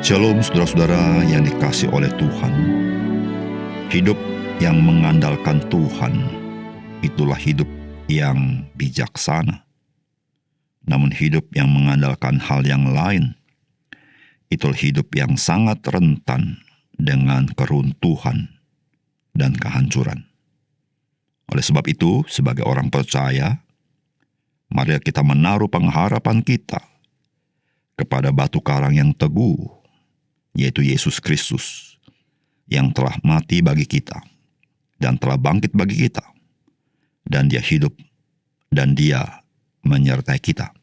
Shalom saudara-saudara yang dikasihi oleh Tuhan. Hidup yang mengandalkan Tuhan, itulah hidup yang bijaksana. Namun hidup yang mengandalkan hal yang lain, itulah hidup yang sangat rentan dengan keruntuhan dan kehancuran. Oleh sebab itu, sebagai orang percaya, mari kita menaruh pengharapan kita kepada batu karang yang teguh, yaitu Yesus Kristus, yang telah mati bagi kita dan telah bangkit bagi kita, dan Dia hidup dan Dia menyertai kita.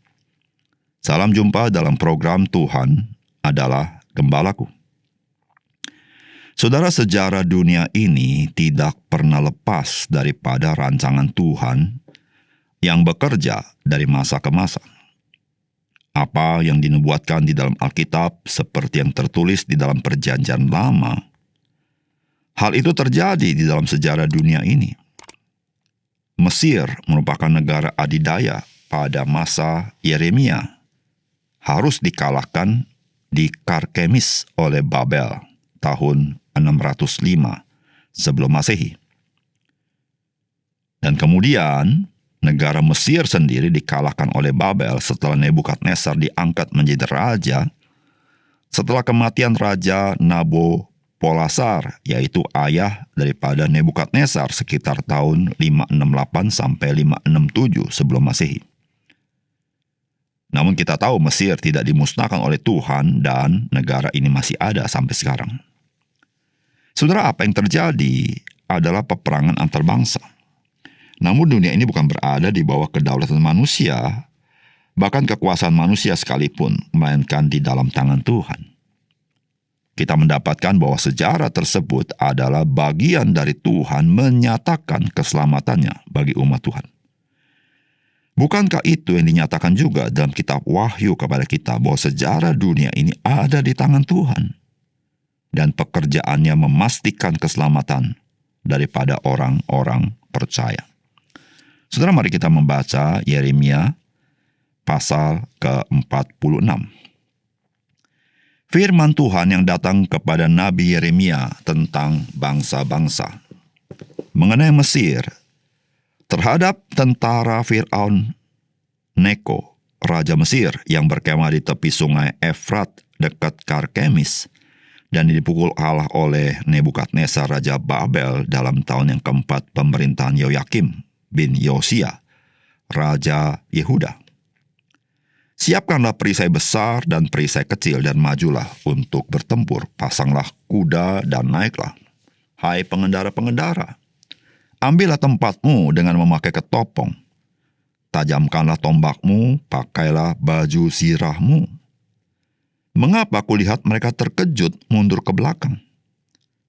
Salam jumpa dalam program Tuhan adalah Gembalaku. Saudara, sejarah dunia ini tidak pernah lepas daripada rancangan Tuhan yang bekerja dari masa ke masa. Apa yang dinubuatkan di dalam Alkitab seperti yang tertulis di dalam Perjanjian Lama, hal itu terjadi di dalam sejarah dunia ini. Mesir merupakan negara adidaya pada masa Yeremia, harus dikalahkan di Karkemis oleh Babel tahun 605 sebelum Masehi. Dan kemudian negara Mesir sendiri dikalahkan oleh Babel setelah Nebukadnezar diangkat menjadi raja setelah kematian Raja Nabopolassar, yaitu ayah daripada Nebukadnezar, sekitar tahun 568 sampai 567 sebelum Masehi. Namun kita tahu Mesir tidak dimusnahkan oleh Tuhan dan negara ini masih ada sampai sekarang. Saudara, apa yang terjadi adalah peperangan antar bangsa. Namun dunia ini bukan berada di bawah kedaulatan manusia, bahkan kekuasaan manusia sekalipun, melainkan di dalam tangan Tuhan. Kita mendapatkan bahwa sejarah tersebut adalah bagian dari Tuhan menyatakan keselamatannya bagi umat Tuhan. Bukankah itu yang dinyatakan juga dalam kitab Wahyu kepada kita, bahwa sejarah dunia ini ada di tangan Tuhan, dan pekerjaannya memastikan keselamatan daripada orang-orang percaya. Saudara, mari kita membaca Yeremia pasal ke-46. Firman Tuhan yang datang kepada Nabi Yeremia tentang bangsa-bangsa. Mengenai Mesir, terhadap tentara Fir'aun Neko, Raja Mesir, yang berkemah di tepi sungai Efrat dekat Karkemis, dan dipukul kalah oleh Nebukadnezar Raja Babel dalam tahun yang keempat pemerintahan Yoyakim bin Yosia, Raja Yehuda. Siapkanlah perisai besar dan perisai kecil dan majulah untuk bertempur. Pasanglah kuda dan naiklah, hai pengendara-pengendara. Ambillah tempatmu dengan memakai ketopong. Tajamkanlah tombakmu, pakailah baju zirahmu. Mengapa kulihat mereka terkejut mundur ke belakang?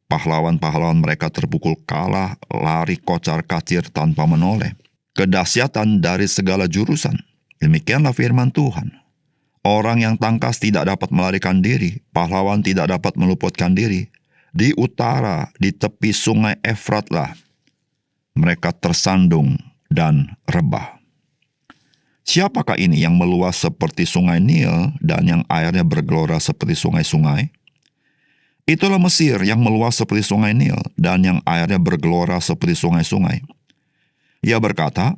Pahlawan-pahlawan mereka terpukul kalah, lari kocar-kacir tanpa menoleh. Kedahsyatan dari segala jurusan. Demikianlah firman Tuhan. Orang yang tangkas tidak dapat melarikan diri, pahlawan tidak dapat meluputkan diri. Di utara, di tepi sungai Efratlah, mereka tersandung dan rebah. Siapakah ini yang meluas seperti sungai Nil dan yang airnya bergelora seperti sungai-sungai? Itulah Mesir yang meluas seperti sungai Nil dan yang airnya bergelora seperti sungai-sungai. Ia berkata,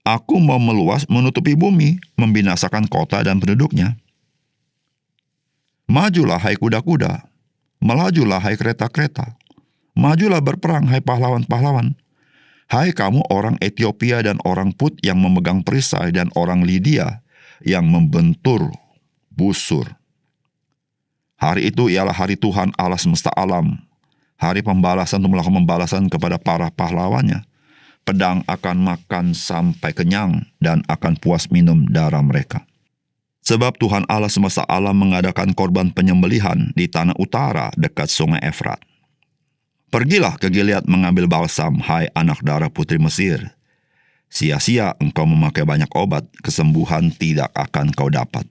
aku mau meluas menutupi bumi, membinasakan kota dan penduduknya. Majulah hai kuda-kuda, melajulah hai kereta-kereta. Majulah berperang hai pahlawan-pahlawan. Hai kamu orang Ethiopia dan orang Put yang memegang perisai dan orang Lydia yang membentur busur. Hari itu ialah hari Tuhan Allah semesta alam, hari pembalasan untuk melakukan pembalasan kepada para pahlawannya. Pedang akan makan sampai kenyang dan akan puas minum darah mereka. Sebab Tuhan Allah semesta alam mengadakan korban penyembelihan di tanah utara dekat sungai Efrat. Pergilah ke Gilead mengambil balsam, hai anak darah putri Mesir. Sia-sia engkau memakai banyak obat, kesembuhan tidak akan kau dapat.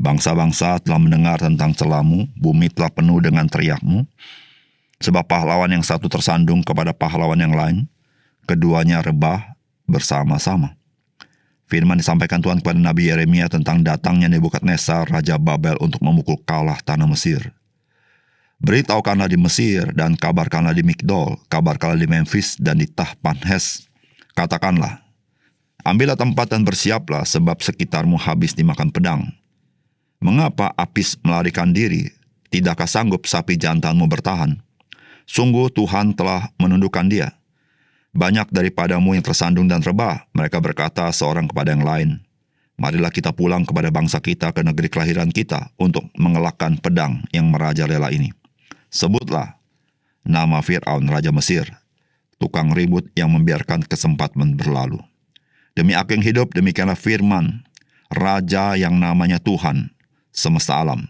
Bangsa-bangsa telah mendengar tentang celamu, bumi telah penuh dengan teriakmu. Sebab pahlawan yang satu tersandung kepada pahlawan yang lain, keduanya rebah bersama-sama. Firman disampaikan Tuhan kepada Nabi Yeremia tentang datangnya Nebukadnezar, Raja Babel untuk memukul kalah tanah Mesir. Beritahukanlah di Mesir dan kabarkanlah di Migdol, kabarkanlah di Memphis dan di Tahpanhes. Katakanlah, ambillah tempat dan bersiaplah, sebab sekitarmu habis dimakan pedang. Mengapa Apis melarikan diri? Tidakkah sanggup sapi jantanmu bertahan? Sungguh Tuhan telah menundukkan dia. Banyak daripadamu yang tersandung dan rebah. Mereka berkata seorang kepada yang lain, marilah kita pulang kepada bangsa kita, ke negeri kelahiran kita, untuk mengelakkan pedang yang merajalela ini. Sebutlah nama Fir'aun, Raja Mesir, tukang ribut yang membiarkan kesempatan berlalu. Demi aku yang hidup, demikianlah firman Raja yang namanya Tuhan semesta alam.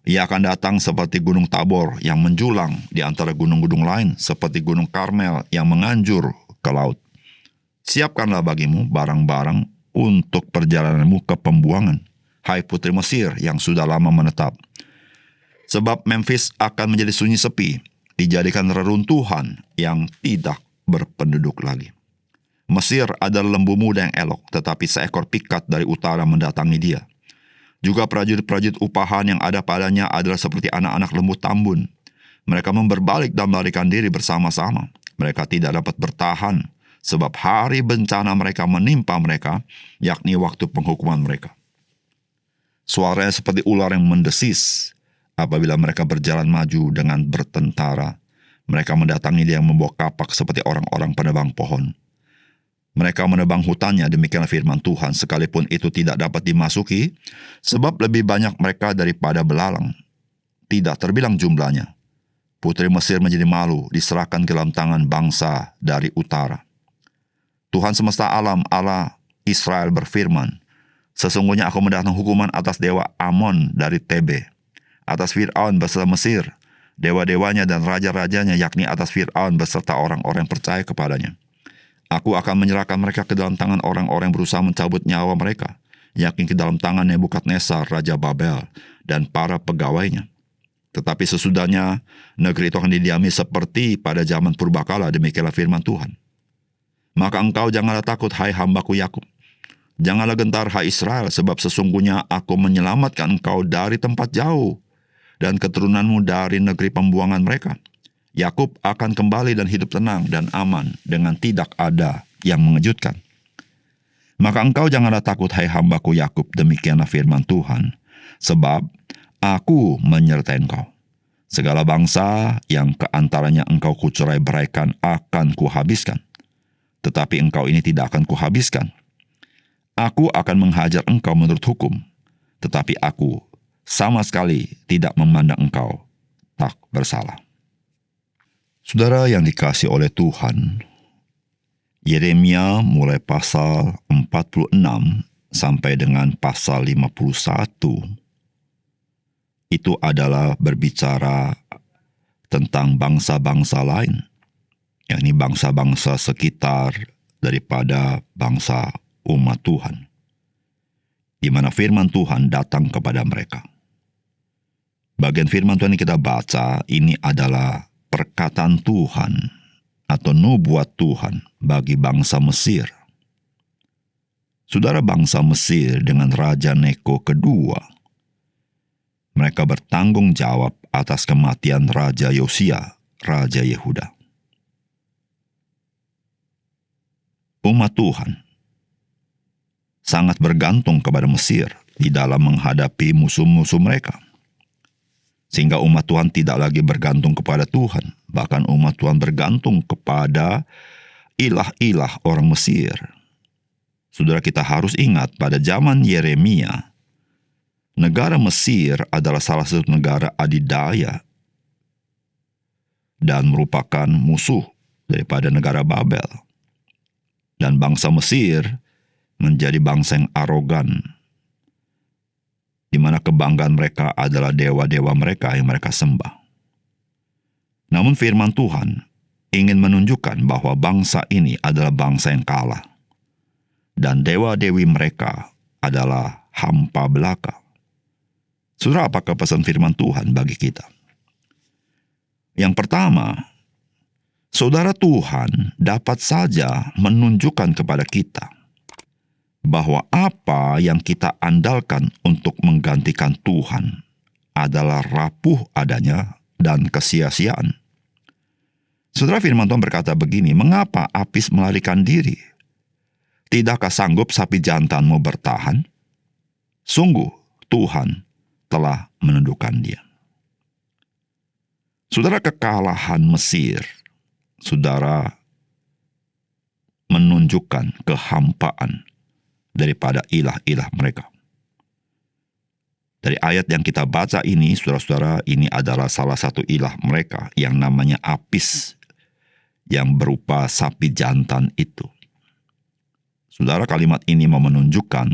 Ia akan datang seperti gunung Tabor yang menjulang di antara gunung-gunung lain, seperti gunung Karmel yang menganjur ke laut. Siapkanlah bagimu barang-barang untuk perjalananmu ke pembuangan, hai putri Mesir yang sudah lama menetap. Sebab Memphis akan menjadi sunyi sepi, dijadikan reruntuhan yang tidak berpenduduk lagi. Mesir adalah lembu muda yang elok, tetapi seekor pikat dari utara mendatangi dia. Juga prajurit-prajurit upahan yang ada padanya adalah seperti anak-anak lembu tambun. Mereka memberbalik dan melarikan diri bersama-sama. Mereka tidak dapat bertahan, sebab hari bencana mereka menimpa mereka, yakni waktu penghukuman mereka. Suaranya seperti ular yang mendesis. Apabila mereka berjalan maju dengan bertentara, mereka mendatangi dia yang membawa kapak seperti orang-orang penebang pohon. Mereka menebang hutannya, demikianlah firman Tuhan, sekalipun itu tidak dapat dimasuki, sebab lebih banyak mereka daripada belalang. Tidak terbilang jumlahnya. Putri Mesir menjadi malu, diserahkan ke dalam tangan bangsa dari utara. Tuhan semesta alam, Allah Israel berfirman, sesungguhnya aku mendatangkan hukuman atas dewa Amon dari Tebe, atas Fir'aun beserta Mesir, dewa-dewanya dan raja-rajanya, yakni atas Fir'aun beserta orang-orang yang percaya kepadanya. Aku akan menyerahkan mereka ke dalam tangan orang-orang yang berusaha mencabut nyawa mereka, yakni ke dalam tangan Nebukadnezar, Raja Babel, dan para pegawainya. Tetapi sesudahnya, negeri itu akan didiami seperti pada zaman purbakala, demikianlah firman Tuhan. Maka engkau janganlah takut, hai hambaku Yakub. Janganlah gentar, hai Israel, sebab sesungguhnya aku menyelamatkan engkau dari tempat jauh, dan keturunanmu dari negeri pembuangan mereka. Yakub akan kembali dan hidup tenang dan aman, dengan tidak ada yang mengejutkan. Maka engkau janganlah takut, hai hambaku Yakub, demikianlah firman Tuhan, sebab aku menyertai engkau. Segala bangsa yang keantaranya engkau kucerai-beraikan akan kuhabiskan, tetapi engkau ini tidak akan kuhabiskan. Aku akan menghajar engkau menurut hukum, tetapi aku sama sekali tidak memandang engkau tak bersalah. Saudara yang dikasihi oleh Tuhan, Yeremia mulai pasal 46 sampai dengan pasal 51 itu adalah berbicara tentang bangsa-bangsa lain, yakni bangsa-bangsa sekitar daripada bangsa umat Tuhan, di mana firman Tuhan datang kepada mereka. Bagian firman Tuhan yang kita baca ini adalah perkataan Tuhan atau nubuat Tuhan bagi bangsa Mesir. Saudara, bangsa Mesir dengan Raja Neko kedua, mereka bertanggung jawab atas kematian Raja Yosia, Raja Yehuda. Umat Tuhan sangat bergantung kepada Mesir di dalam menghadapi musuh-musuh mereka. Sehingga umat Tuhan tidak lagi bergantung kepada Tuhan. Bahkan umat Tuhan bergantung kepada ilah-ilah orang Mesir. Saudara, kita harus ingat pada zaman Yeremia, negara Mesir adalah salah satu negara adidaya dan merupakan musuh daripada negara Babel. Dan bangsa Mesir menjadi bangsa yang arogan, di mana kebanggaan mereka adalah dewa-dewa mereka yang mereka sembah. Namun firman Tuhan ingin menunjukkan bahwa bangsa ini adalah bangsa yang kalah, dan dewa-dewi mereka adalah hampa belaka. Saudara, apakah pesan firman Tuhan bagi kita? Yang pertama, saudara, Tuhan dapat saja menunjukkan kepada kita bahwa apa yang kita andalkan untuk menggantikan Tuhan adalah rapuh adanya dan kesia-siaan. Saudara, firman Tuhan berkata begini, mengapa Apis melarikan diri? Tidakkah sanggup sapi jantanmu bertahan? Sungguh Tuhan telah menundukkan dia. Saudara, kekalahan Mesir, saudara, menunjukkan kehampaan daripada ilah-ilah mereka. Dari ayat yang kita baca ini, saudara-saudara, ini adalah salah satu ilah mereka yang namanya Apis, yang berupa sapi jantan itu. Saudara, kalimat ini mau menunjukkan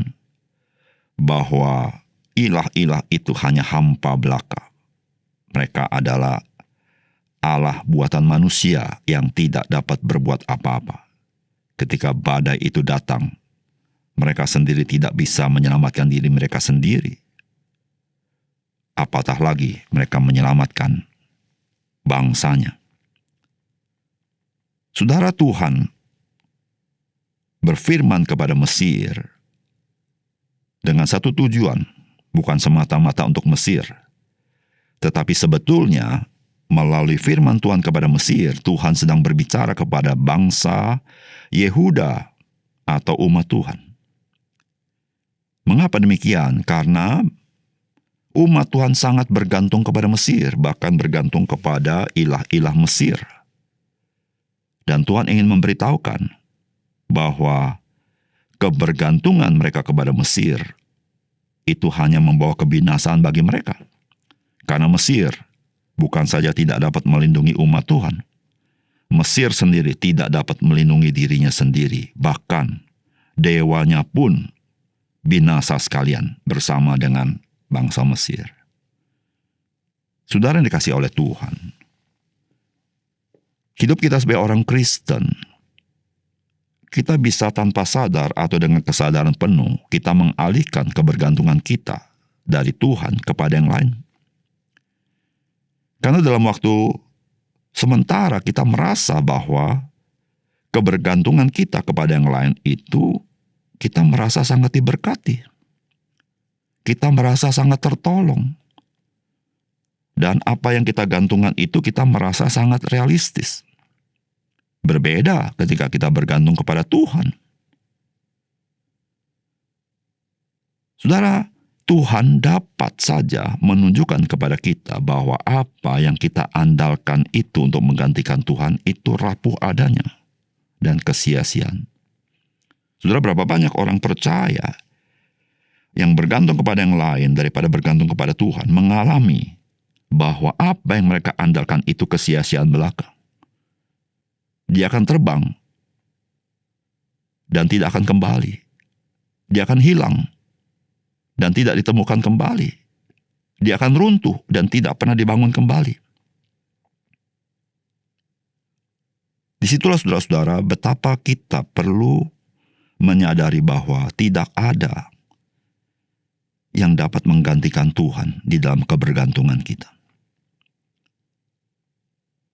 bahwa ilah-ilah itu hanya hampa belaka. Mereka adalah Allah buatan manusia yang tidak dapat berbuat apa-apa. Ketika badai itu datang, mereka sendiri tidak bisa menyelamatkan diri mereka sendiri. Apatah lagi mereka menyelamatkan bangsanya. Saudara, Tuhan berfirman kepada Mesir dengan satu tujuan, bukan semata-mata untuk Mesir, tetapi sebetulnya melalui firman Tuhan kepada Mesir, Tuhan sedang berbicara kepada bangsa Yehuda atau umat Tuhan. Mengapa demikian? Karena umat Tuhan sangat bergantung kepada Mesir, bahkan bergantung kepada ilah-ilah Mesir. Dan Tuhan ingin memberitahukan bahwa kebergantungan mereka kepada Mesir itu hanya membawa kebinasaan bagi mereka. Karena Mesir bukan saja tidak dapat melindungi umat Tuhan, Mesir sendiri tidak dapat melindungi dirinya sendiri. Bahkan dewanya pun binasa sekalian bersama dengan bangsa Mesir. Saudara yang dikasihi oleh Tuhan, hidup kita sebagai orang Kristen, kita bisa tanpa sadar atau dengan kesadaran penuh, kita mengalihkan kebergantungan kita dari Tuhan kepada yang lain. Karena dalam waktu sementara kita merasa bahwa kebergantungan kita kepada yang lain itu, kita merasa sangat diberkati. Kita merasa sangat tertolong. Dan apa yang kita gantungkan itu kita merasa sangat realistis. Berbeda ketika kita bergantung kepada Tuhan. Saudara, Tuhan dapat saja menunjukkan kepada kita bahwa apa yang kita andalkan itu untuk menggantikan Tuhan itu rapuh adanya dan kesia-siaan. Saudara, berapa banyak orang percaya yang bergantung kepada yang lain daripada bergantung kepada Tuhan mengalami bahwa apa yang mereka andalkan itu kesia-siaan belaka. Dia akan terbang dan tidak akan kembali. Dia akan hilang dan tidak ditemukan kembali. Dia akan runtuh dan tidak pernah dibangun kembali. Disitulah saudara-saudara betapa kita perlu menyadari bahwa tidak ada yang dapat menggantikan Tuhan di dalam kebergantungan kita.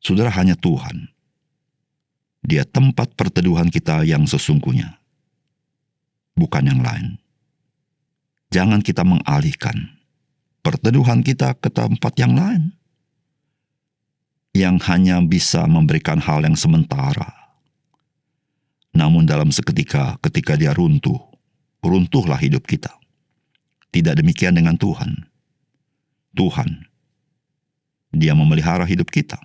Saudara, hanya Tuhan. Dia tempat perteduhan kita yang sesungguhnya, bukan yang lain. Jangan kita mengalihkan perteduhan kita ke tempat yang lain, yang hanya bisa memberikan hal yang sementara. Namun dalam seketika, ketika dia runtuh, runtuhlah hidup kita. Tidak demikian dengan Tuhan. Tuhan, Dia memelihara hidup kita,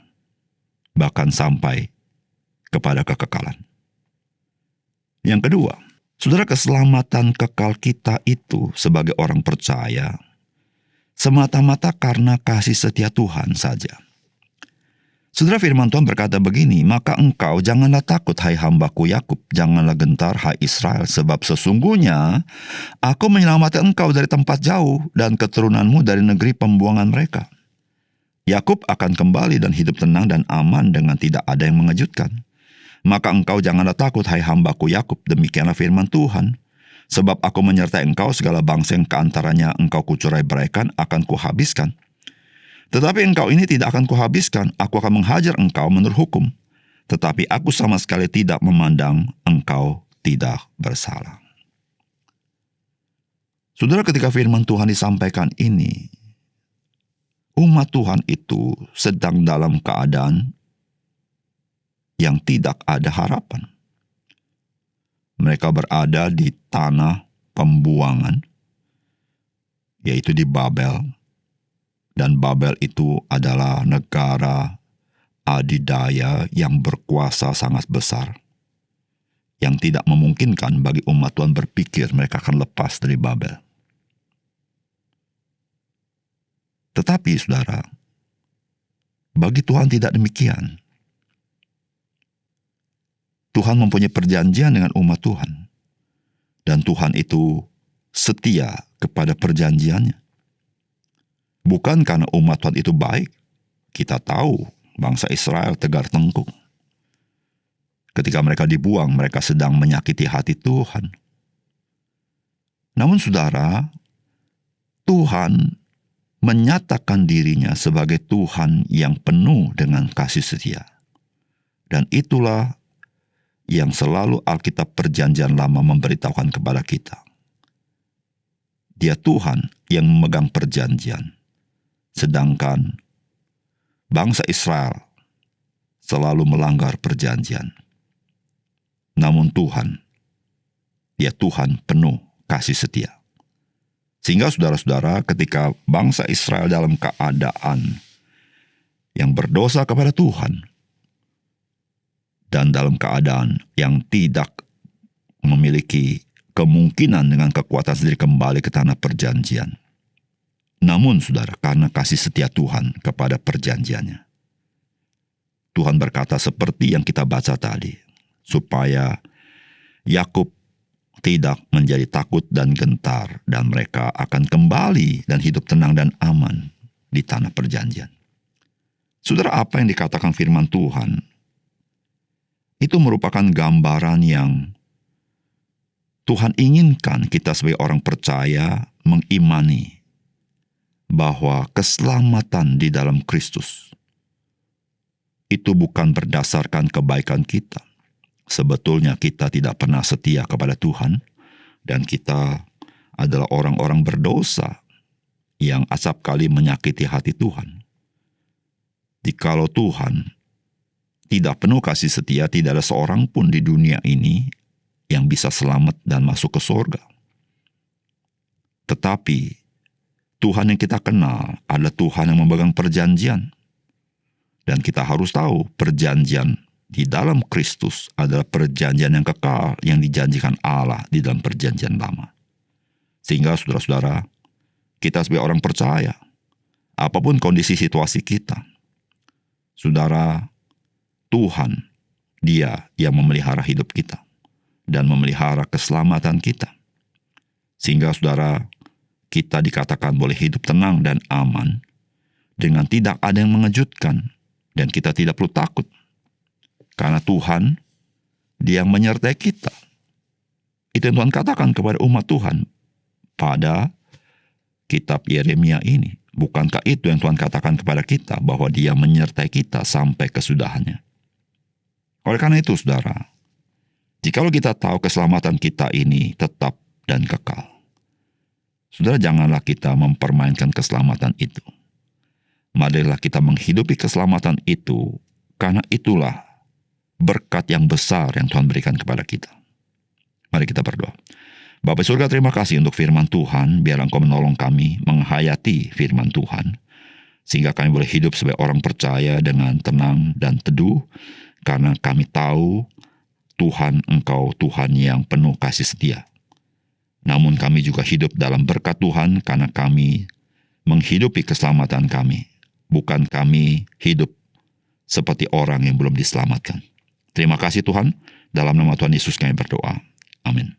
bahkan sampai kepada kekekalan. Yang kedua, saudara, keselamatan kekal kita itu sebagai orang percaya semata-mata karena kasih setia Tuhan saja. Saudara, firman Tuhan berkata begini, maka engkau janganlah takut, hai hambaku Yakub, janganlah gentar, hai Israel, sebab sesungguhnya aku menyelamatkan engkau dari tempat jauh dan keturunanmu dari negeri pembuangan mereka. Yakub akan kembali dan hidup tenang dan aman dengan tidak ada yang mengejutkan. Maka engkau janganlah takut, hai hambaku Yakub, demikianlah firman Tuhan. Sebab aku menyertai engkau, segala bangsa yang keantaranya engkau kucurai beraikan akan kuhabiskan. Tetapi engkau ini tidak akan kuhabiskan, aku akan menghajar engkau menurut hukum. Tetapi aku sama sekali tidak memandang engkau tidak bersalah. Saudara, ketika firman Tuhan disampaikan ini, umat Tuhan itu sedang dalam keadaan yang tidak ada harapan. Mereka berada di tanah pembuangan, yaitu di Babel. Dan Babel itu adalah negara adidaya yang berkuasa sangat besar, yang tidak memungkinkan bagi umat Tuhan berpikir mereka akan lepas dari Babel. Tetapi saudara, bagi Tuhan tidak demikian. Tuhan mempunyai perjanjian dengan umat Tuhan. Dan Tuhan itu setia kepada perjanjiannya. Bukan karena umat Tuhan itu baik. Kita tahu bangsa Israel tegar tengkuk. Ketika mereka dibuang, mereka sedang menyakiti hati Tuhan. Namun saudara, Tuhan menyatakan dirinya sebagai Tuhan yang penuh dengan kasih setia. Dan itulah yang selalu Alkitab Perjanjian Lama memberitahukan kepada kita. Dia Tuhan yang memegang perjanjian. Sedangkan bangsa Israel selalu melanggar perjanjian. Namun Tuhan, dia Tuhan penuh kasih setia. Sehingga saudara-saudara, ketika bangsa Israel dalam keadaan yang berdosa kepada Tuhan, dan dalam keadaan yang tidak memiliki kemungkinan dengan kekuatan sendiri kembali ke tanah perjanjian. Namun saudara, karena kasih setia Tuhan kepada perjanjiannya, Tuhan berkata seperti yang kita baca tadi, supaya Yakub tidak menjadi takut dan gentar, dan mereka akan kembali dan hidup tenang dan aman di tanah perjanjian. Saudara, apa yang dikatakan firman Tuhan, itu merupakan gambaran yang Tuhan inginkan kita sebagai orang percaya mengimani bahwa keselamatan di dalam Kristus itu bukan berdasarkan kebaikan kita. Sebetulnya kita tidak pernah setia kepada Tuhan, dan kita adalah orang-orang berdosa yang acap kali menyakiti hati Tuhan. Jikalau Tuhan tidak penuh kasih setia, tidak ada seorang pun di dunia ini yang bisa selamat dan masuk ke surga. Tetapi Tuhan yang kita kenal adalah Tuhan yang memegang perjanjian. Dan kita harus tahu perjanjian di dalam Kristus adalah perjanjian yang kekal yang dijanjikan Allah di dalam perjanjian lama. Sehingga saudara-saudara, kita sebagai orang percaya, apapun kondisi situasi kita, saudara, Tuhan, dia yang memelihara hidup kita dan memelihara keselamatan kita. Sehingga saudara, kita dikatakan boleh hidup tenang dan aman dengan tidak ada yang mengejutkan, dan kita tidak perlu takut. Karena Tuhan, dia yang menyertai kita. Itu yang Tuhan katakan kepada umat Tuhan pada kitab Yeremia ini. Bukankah itu yang Tuhan katakan kepada kita, bahwa dia menyertai kita sampai kesudahannya? Oleh karena itu, saudara, jikalau kita tahu keselamatan kita ini tetap dan kekal, saudara, janganlah kita mempermainkan keselamatan itu. Marilah kita menghidupi keselamatan itu, karena itulah berkat yang besar yang Tuhan berikan kepada kita. Mari kita berdoa. Bapa surga, terima kasih untuk firman Tuhan. Biar Engkau menolong kami menghayati firman Tuhan, sehingga kami boleh hidup sebagai orang percaya dengan tenang dan teduh, karena kami tahu Tuhan, Engkau Tuhan yang penuh kasih setia. Namun kami juga hidup dalam berkat Tuhan, karena kami menghidupi keselamatan kami. Bukan kami hidup seperti orang yang belum diselamatkan. Terima kasih Tuhan, dalam nama Tuhan Yesus kami berdoa. Amin.